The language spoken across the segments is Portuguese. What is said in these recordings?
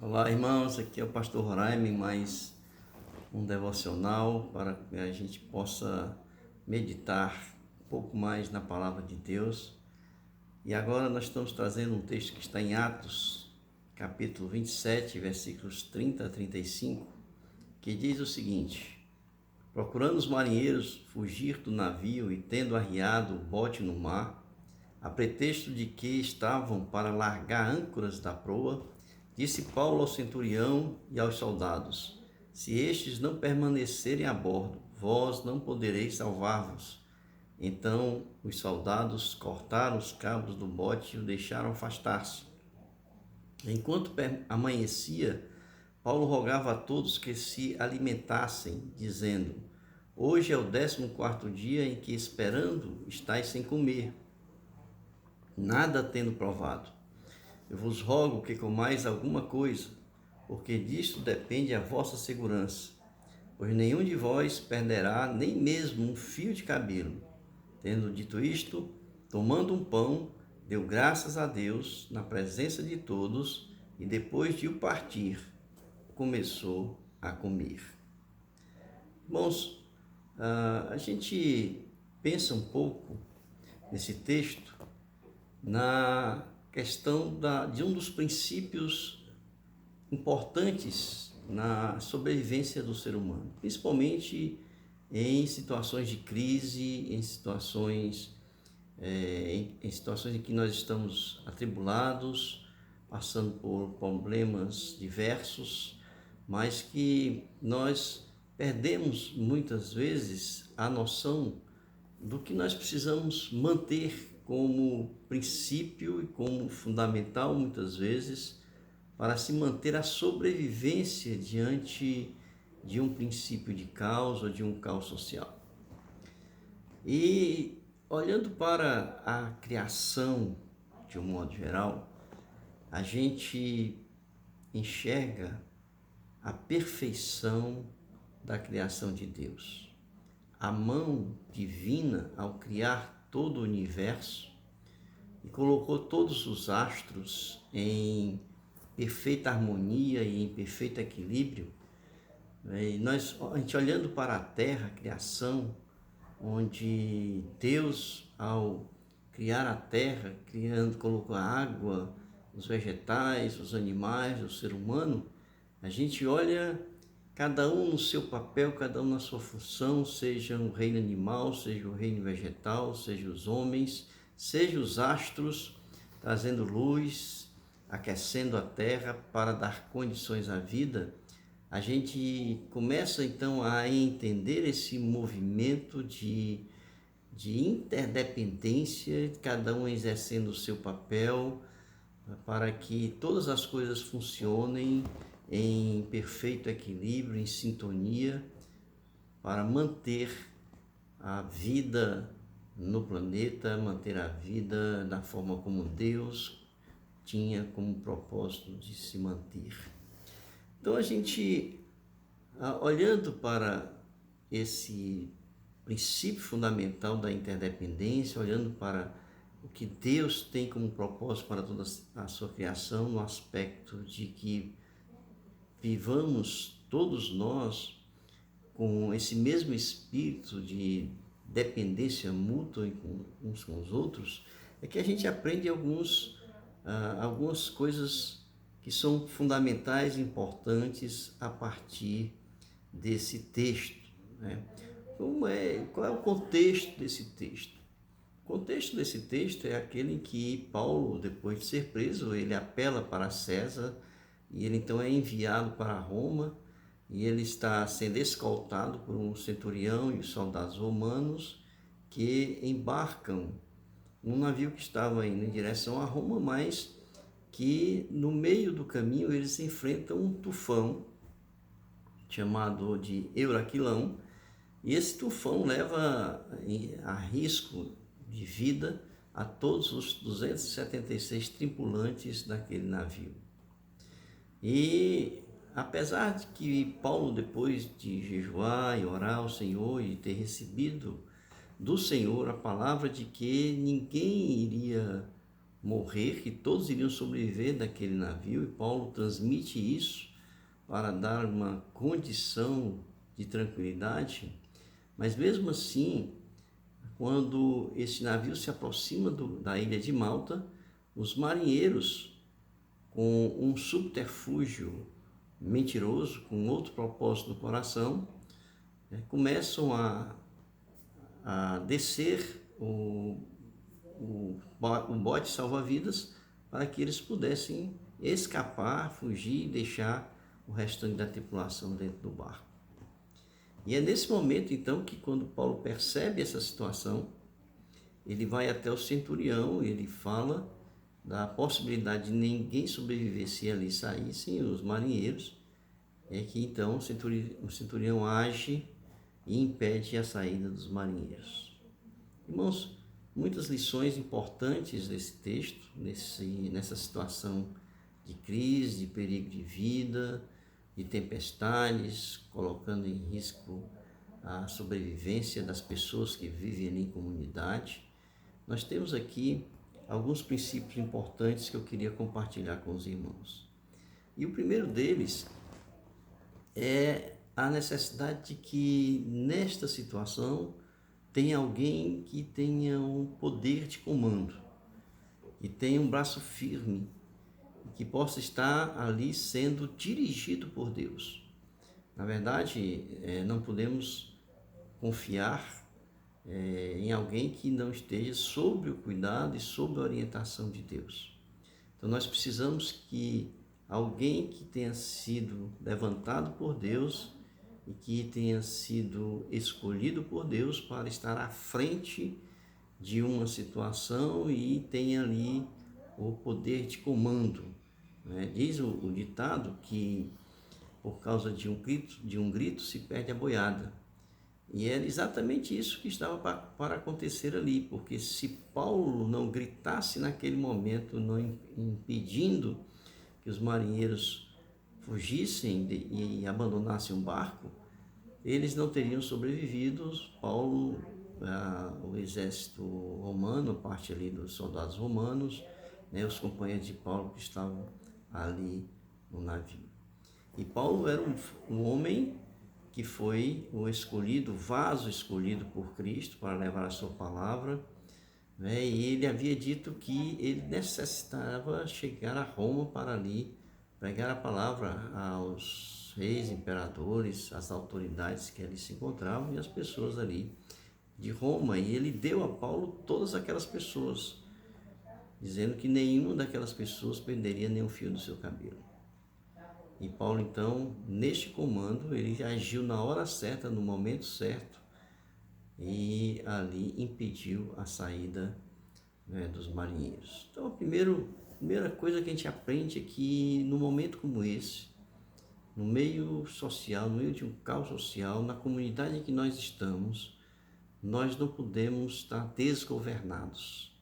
Olá, irmãos, aqui é o pastor Roraime, mais um devocional para que a gente possa meditar um pouco mais na palavra de Deus. E agora nós estamos trazendo um texto que está em Atos, capítulo 27, versículos 30 a 35, que diz o seguinte: Procurando os marinheiros fugir do navio e tendo arriado o bote no mar, a pretexto de que estavam para largar âncoras da proa, disse Paulo ao centurião e aos soldados: Se estes não permanecerem a bordo, vós não podereis salvar-vos. Então os soldados cortaram os cabos do bote e o deixaram afastar-se. Enquanto amanhecia, Paulo rogava a todos que se alimentassem, dizendo: Hoje é o 14º dia em que, esperando, estáis sem comer, nada tendo provado. Eu vos rogo que comais alguma coisa, porque disto depende a vossa segurança. Pois nenhum de vós perderá nem mesmo um fio de cabelo. Tendo dito isto, tomando um pão, deu graças a Deus na presença de todos e depois de o partir, começou a comer. Irmãos, a gente pensa um pouco nesse texto na questão de um dos princípios importantes na sobrevivência do ser humano, principalmente em situações de crise, em situações em que nós estamos atribulados, passando por problemas diversos, mas que nós perdemos muitas vezes a noção do que nós precisamos manter como princípio e como fundamental, muitas vezes, para se manter a sobrevivência diante de um princípio de caos ou de um caos social. E olhando para a criação de um modo geral, a gente enxerga a perfeição da criação de Deus. A mão divina, ao criar todo o universo, e colocou todos os astros em perfeita harmonia e em perfeito equilíbrio. E a gente olhando para a terra, a criação, onde Deus, ao criar a terra, colocou a água, os vegetais, os animais, o ser humano, a gente olha cada um no seu papel, cada um na sua função, seja o reino animal, seja o reino vegetal, seja os homens, seja os astros, trazendo luz, aquecendo a terra para dar condições à vida. A gente começa então a entender esse movimento de interdependência, cada um exercendo o seu papel, para que todas as coisas funcionem em perfeito equilíbrio, em sintonia, para manter a vida no planeta, manter a vida da forma como Deus tinha como propósito de se manter. Então a gente, olhando para esse princípio fundamental da interdependência, olhando para o que Deus tem como propósito para toda a sua criação, no aspecto de que vivamos todos nós com esse mesmo espírito de dependência mútua uns com os outros, é que a gente aprende algumas coisas que são fundamentais e importantes a partir desse texto, né? Qual é o contexto desse texto? O contexto desse texto é aquele em que Paulo, depois de ser preso, ele apela para César e ele então é enviado para Roma e ele está sendo escoltado por um centurião e os soldados romanos que embarcam num navio que estava indo em direção a Roma, mas que no meio do caminho eles enfrentam um tufão chamado de Euraquilão, e esse tufão leva a risco de vida a todos os 276 tripulantes daquele navio. E apesar de que Paulo, depois de jejuar e orar ao Senhor e ter recebido do Senhor a palavra de que ninguém iria morrer, que todos iriam sobreviver daquele navio, e Paulo transmite isso para dar uma condição de tranquilidade. Mas mesmo assim, quando esse navio se aproxima da ilha de Malta, os marinheiros, com um subterfúgio mentiroso, com outro propósito no coração, começam a descer o bote salva-vidas para que eles pudessem escapar, fugir e deixar o restante da tripulação dentro do barco. E é nesse momento, então, que quando Paulo percebe essa situação, ele vai até o centurião e ele fala da possibilidade de ninguém sobreviver se ali saíssem os marinheiros, é que então o centurião age e impede a saída dos marinheiros. Irmãos, muitas lições importantes desse texto, nessa situação de crise, de perigo de vida, de tempestades, colocando em risco a sobrevivência das pessoas que vivem ali em comunidade. Nós temos aqui alguns princípios importantes que eu queria compartilhar com os irmãos. E o primeiro deles é a necessidade de que nesta situação tenha alguém que tenha um poder de comando, que tenha um braço firme, que possa estar ali sendo dirigido por Deus. Na verdade, não podemos confiar em alguém que não esteja sob o cuidado e sob a orientação de Deus. Então nós precisamos que alguém que tenha sido levantado por Deus e que tenha sido escolhido por Deus para estar à frente de uma situação e tenha ali o poder de comando. Diz o ditado que por causa de um grito se perde a boiada. E era exatamente isso que estava para acontecer ali, porque se Paulo não gritasse naquele momento, não impedindo que os marinheiros fugissem e abandonassem o barco, eles não teriam sobrevivido. Paulo, o exército romano, parte ali dos soldados romanos, os companheiros de Paulo que estavam ali no navio. E Paulo era um homem que foi o escolhido, o vaso escolhido por Cristo para levar a sua palavra, e ele havia dito que ele necessitava chegar a Roma para ali pregar a palavra aos reis, imperadores, às autoridades que ali se encontravam e às pessoas ali de Roma. E ele deu a Paulo todas aquelas pessoas, dizendo que nenhuma daquelas pessoas perderia nenhum fio do seu cabelo. E Paulo, então, neste comando, ele agiu na hora certa, no momento certo, e ali impediu a saída dos marinheiros. Então, a primeira coisa que a gente aprende é que, num momento como esse, no meio social, no meio de um caos social, na comunidade em que nós estamos, nós não podemos estar desgovernados.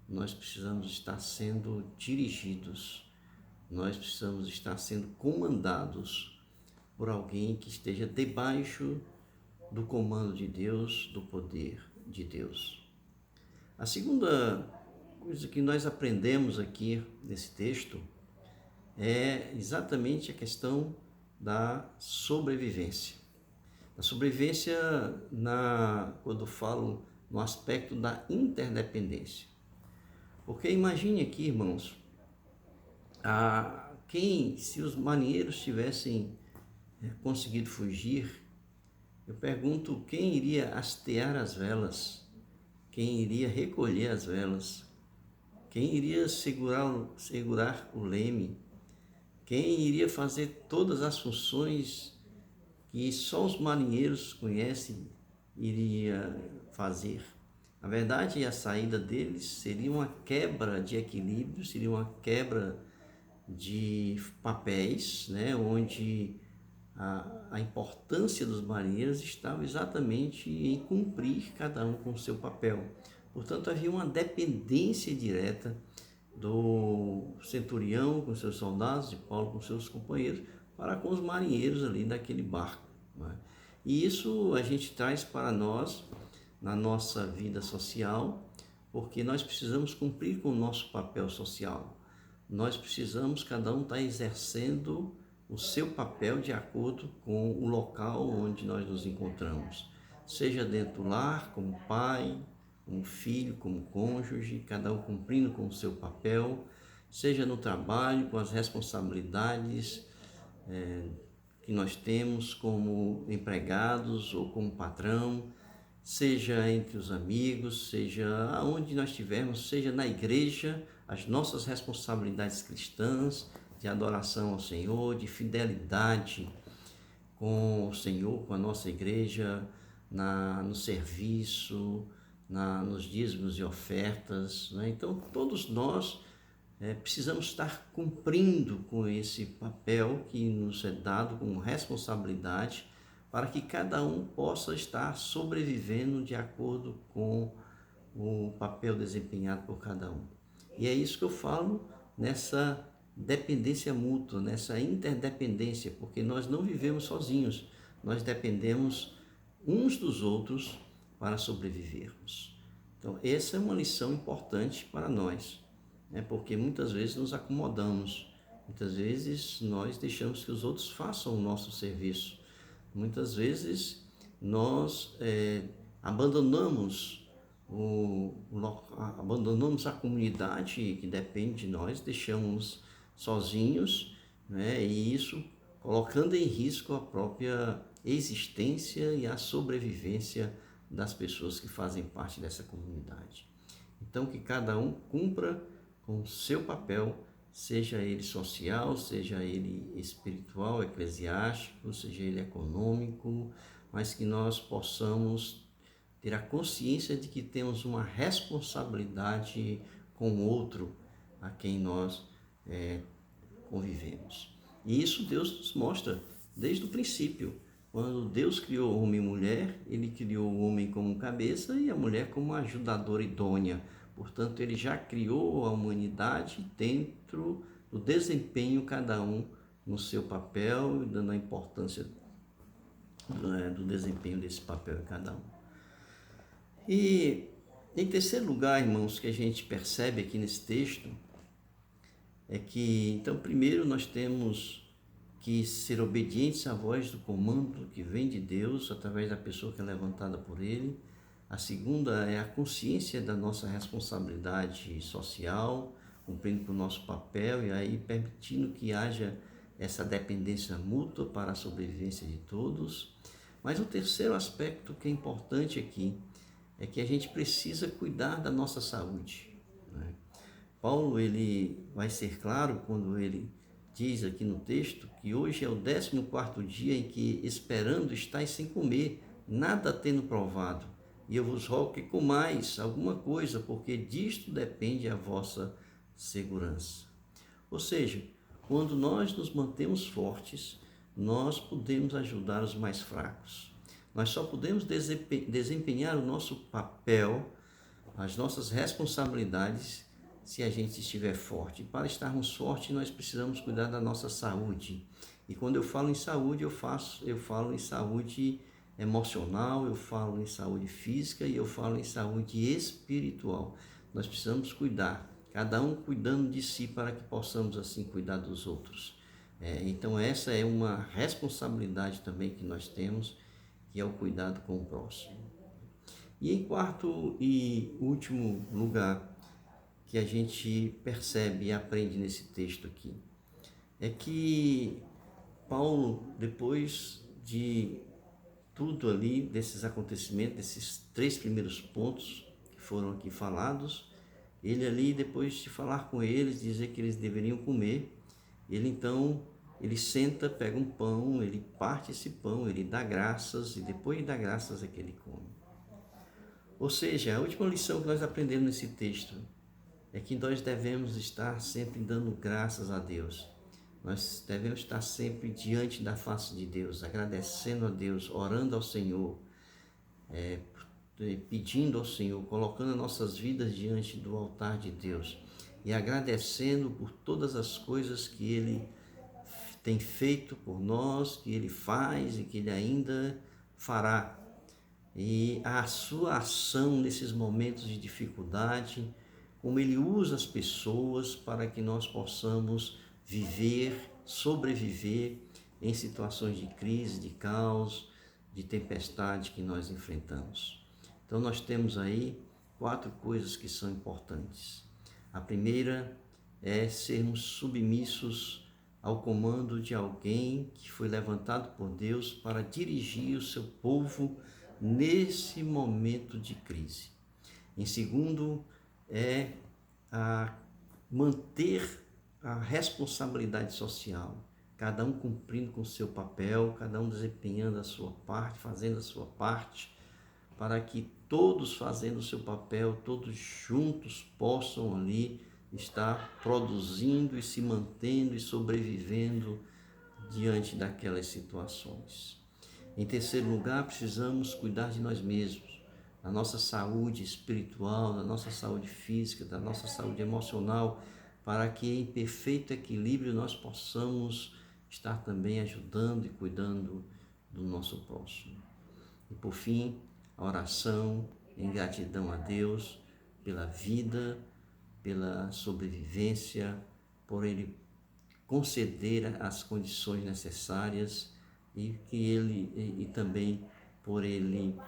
Nós precisamos estar sendo dirigidos, nós precisamos estar sendo comandados por alguém que esteja debaixo do comando de Deus, do poder de Deus. A segunda coisa que nós aprendemos aqui nesse texto é exatamente a questão da sobrevivência. A sobrevivência, quando eu falo no aspecto da interdependência. Porque imagine aqui, irmãos, se os marinheiros tivessem conseguido fugir, eu pergunto quem iria hastear as velas, quem iria recolher as velas, quem iria segurar o leme, quem iria fazer todas as funções que só os marinheiros conhecem, iria fazer. Na verdade, a saída deles seria uma quebra de equilíbrio, seria uma quebra de papéis, onde a importância dos marinheiros estava exatamente em cumprir cada um com o seu papel. Portanto, havia uma dependência direta do centurião com seus soldados, de Paulo com seus companheiros, para com os marinheiros ali daquele barco. E isso a gente traz para nós, na nossa vida social, porque nós precisamos cumprir com o nosso papel social. Nós precisamos, cada um estar exercendo o seu papel de acordo com o local onde nós nos encontramos. Seja dentro do lar, como pai, como filho, como cônjuge, cada um cumprindo com o seu papel, seja no trabalho, com as responsabilidades que nós temos como empregados ou como patrão, seja entre os amigos, seja aonde nós estivermos, seja na igreja, as nossas responsabilidades cristãs de adoração ao Senhor, de fidelidade com o Senhor, com a nossa igreja, no serviço, nos dízimos e ofertas, né? Então, todos nós precisamos estar cumprindo com esse papel que nos é dado como responsabilidade, para que cada um possa estar sobrevivendo de acordo com o papel desempenhado por cada um. E é isso que eu falo nessa dependência mútua, nessa interdependência, porque nós não vivemos sozinhos, nós dependemos uns dos outros para sobrevivermos. Então, essa é uma lição importante para nós, né? Porque muitas vezes nos acomodamos, muitas vezes nós deixamos que os outros façam o nosso serviço, muitas vezes nós abandonamos abandonamos a comunidade que depende de nós, deixamos sozinhos, né? E isso colocando em risco a própria existência e a sobrevivência das pessoas que fazem parte dessa comunidade. Então, que cada um cumpra com o seu papel, seja ele social, seja ele espiritual, eclesiástico, seja ele econômico, mas que nós possamos ter a consciência de que temos uma responsabilidade com o outro a quem nós convivemos. E isso Deus nos mostra desde o princípio. Quando Deus criou homem e mulher, Ele criou o homem como cabeça e a mulher como ajudadora idônea. Portanto, Ele já criou a humanidade dentro do desempenho, cada um no seu papel, dando a importância do desempenho desse papel em cada um. E em terceiro lugar, irmãos, que a gente percebe aqui nesse texto, é que, então, primeiro nós temos que ser obedientes à voz do comando que vem de Deus, através da pessoa que é levantada por Ele. A segunda é a consciência da nossa responsabilidade social, cumprindo com o nosso papel e aí permitindo que haja essa dependência mútua para a sobrevivência de todos. Mas o terceiro aspecto que é importante aqui é que a gente precisa cuidar da nossa saúde, né? Paulo, ele vai ser claro quando ele diz aqui no texto que hoje é o 14º dia em que, esperando, estáis sem comer, nada tendo provado. E eu vos rogo que comais alguma coisa, porque disto depende a vossa segurança. Ou seja, quando nós nos mantemos fortes, nós podemos ajudar os mais fracos. Nós só podemos desempenhar o nosso papel, as nossas responsabilidades, se a gente estiver forte. Para estarmos fortes, nós precisamos cuidar da nossa saúde. E quando eu falo em saúde, eu falo em saúde emocional, eu falo em saúde física e eu falo em saúde espiritual. Nós precisamos cuidar, cada um cuidando de si para que possamos assim cuidar dos outros. Então essa é uma responsabilidade também que nós temos, que é o cuidado com o próximo. E em quarto e último lugar, que a gente percebe e aprende nesse texto aqui, é que Paulo, depois de tudo ali, desses acontecimentos, desses 3 primeiros pontos que foram aqui falados, ele ali, depois de falar com eles, dizer que eles deveriam comer, ele senta, pega um pão, ele parte esse pão, ele dá graças, e depois de dar graças é que ele come. Ou seja, a última lição que nós aprendemos nesse texto é que nós devemos estar sempre dando graças a Deus. Nós devemos estar sempre diante da face de Deus, agradecendo a Deus, orando ao Senhor, pedindo ao Senhor, colocando nossas vidas diante do altar de Deus e agradecendo por todas as coisas que Ele tem feito por nós, que Ele faz e que Ele ainda fará e a sua ação nesses momentos de dificuldade, como Ele usa as pessoas para que nós possamos viver, sobreviver em situações de crise, de caos, de tempestade que nós enfrentamos. Então nós temos aí 4 coisas que são importantes. A primeira é sermos submissos ao comando de alguém que foi levantado por Deus para dirigir o seu povo nesse momento de crise. Em segundo, é a manter a responsabilidade social, cada um cumprindo com o seu papel, cada um desempenhando a sua parte, fazendo a sua parte, para que todos fazendo o seu papel, todos juntos possam ali estar produzindo e se mantendo e sobrevivendo diante daquelas situações. Em terceiro lugar, precisamos cuidar de nós mesmos, da nossa saúde espiritual, da nossa saúde física, da nossa saúde emocional, para que em perfeito equilíbrio nós possamos estar também ajudando e cuidando do nosso próximo. E por fim, a oração em gratidão a Deus pela vida, pela sobrevivência, por Ele conceder as condições necessárias e que Ele e também por Ele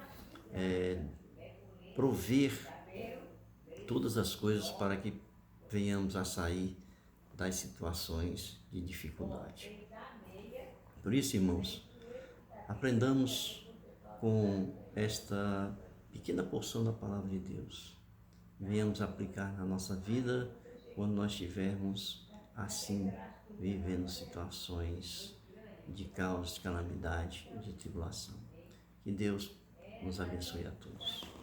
prover todas as coisas para que venhamos a sair das situações de dificuldade. Por isso, irmãos, aprendamos com esta pequena porção da palavra de Deus. Venhamos aplicar na nossa vida quando nós estivermos assim vivendo situações de caos, de calamidade, de tribulação. Que Deus nos abençoe a todos.